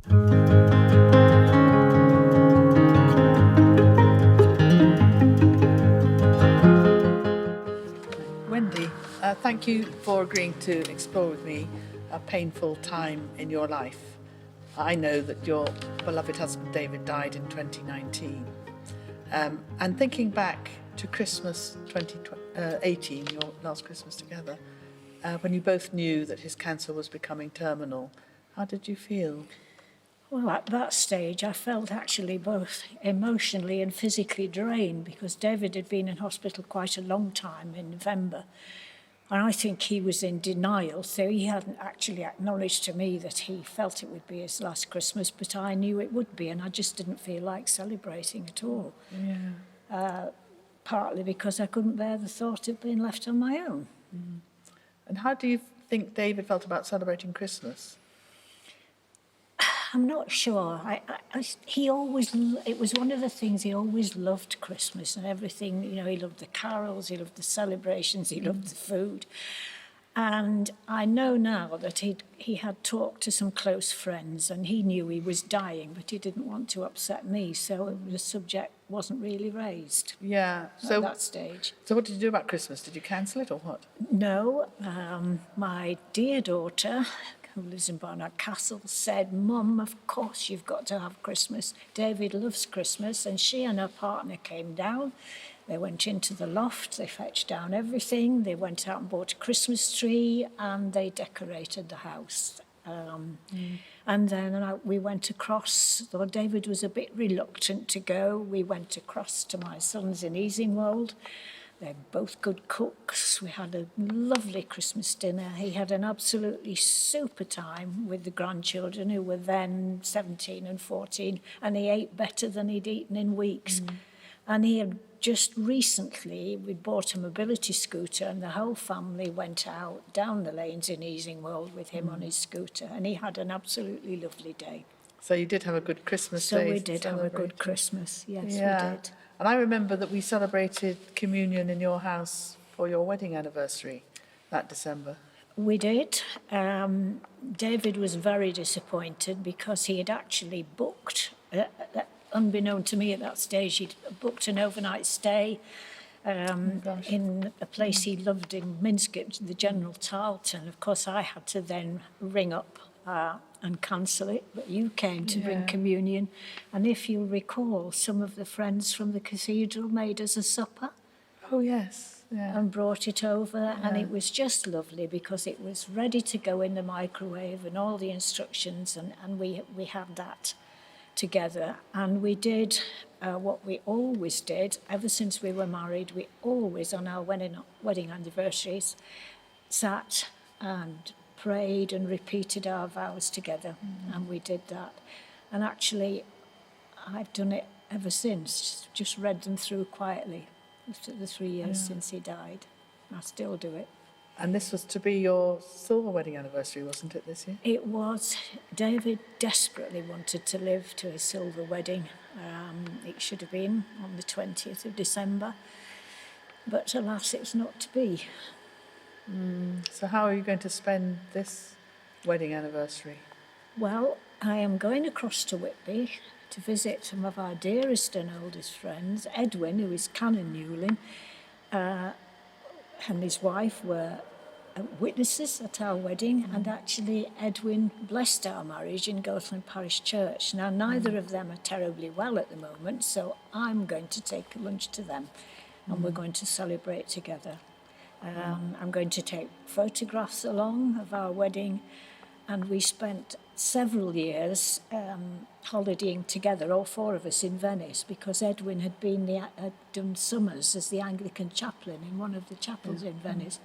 Wendy, thank you for agreeing to explore with me a painful time in your life. I know that your beloved husband David died in 2019. And thinking back to Christmas 2018, your last Christmas together, when you both knew that his cancer was becoming terminal, how did you feel? Well, at that stage, I felt actually both emotionally and physically drained because David had been in hospital quite a long time in November. And I think he was in denial, so he hadn't actually acknowledged to me that he felt it would be his last Christmas, but I knew it would be, and I just didn't feel like celebrating at all. Yeah. Partly because I couldn't bear the thought of being left on my own. Mm. And how do you think David felt about celebrating Christmas? I'm not sure. It was one of the things, he always loved Christmas and everything. You know, he loved the carols, he loved the celebrations, he loved the food. And I know now that he had talked to some close friends and he knew he was dying, but he didn't want to upset me, so the subject wasn't really raised. Yeah. So, at that stage. So what did you do about Christmas? Did you cancel it or what? No. My dear daughter, who lives in Barnard Castle, said, "Mum, of course you've got to have Christmas. David loves Christmas." And she and her partner came down. They went into the loft, they fetched down everything, they went out and bought a Christmas tree, and they decorated the house. And then we went across, though David was a bit reluctant to go, we went across to my sons in Easingwold. They're both good cooks. We had a lovely Christmas dinner. He had an absolutely super time with the grandchildren, who were then 17 and 14, and he ate better than he'd eaten in weeks. And he had just recently, we bought a mobility scooter, and the whole family went out down the lanes in Easingwold with him on his scooter, and he had an absolutely lovely day. So you did have a good Christmas So day. we did have a good Christmas, yes, Yeah. we did. And I remember that we celebrated communion in your house for your wedding anniversary that December. We did. David was very disappointed because he had actually booked, unbeknown to me at that stage, he'd booked an overnight stay in a place he loved in Minsk, the General Tarleton. Of course, I had to then ring up and cancel it, but you came to bring communion. And if you recall, some of the friends from the cathedral made us a supper. Oh, yes. Yeah. And brought it over, and it was just lovely because it was ready to go in the microwave and all the instructions, and we had that together. And we did what we always did ever since we were married. We always, on our wedding anniversaries, sat and prayed and repeated our vows together, and we did that. And actually, I've done it ever since, just read them through quietly after the 3 years since he died. I still do it. And this was to be your silver wedding anniversary, wasn't it, this year? It was. David desperately wanted to live to a silver wedding. It should have been on the 20th of December, but alas, it's not to be. So how are you going to spend this wedding anniversary? Well, I am going across to Whitby to visit some of our dearest and oldest friends. Edwin, who is Canon Newlin, and his wife were witnesses at our wedding, and actually Edwin blessed our marriage in Goathland Parish Church. Now, neither of them are terribly well at the moment, so I'm going to take lunch to them, and we're going to celebrate together. I'm going to take photographs along of our wedding, and we spent several years holidaying together, all four of us, in Venice, because Edwin had done summers as the Anglican chaplain in one of the chapels in Venice.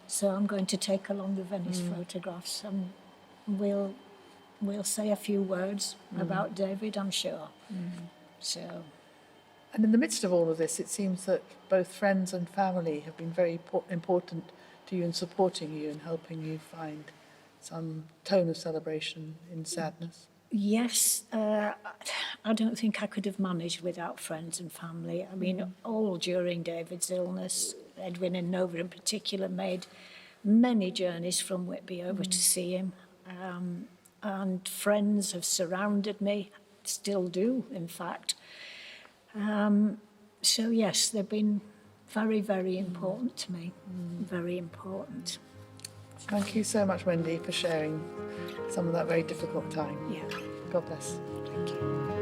So I'm going to take along the Venice photographs, and we'll say a few words about David, I'm sure. So. And in the midst of all of this, it seems that both friends and family have been very important to you in supporting you and helping you find some tone of celebration in sadness. Yes, I don't think I could have managed without friends and family. I mean, all during David's illness, Edwin and Nova in particular made many journeys from Whitby over to see him. and friends have surrounded me, still do, in fact. So yes, they've been very, very important to me, very important. Thank you so much, Wendy, for sharing some of that very difficult time. Yeah, God bless. thank you.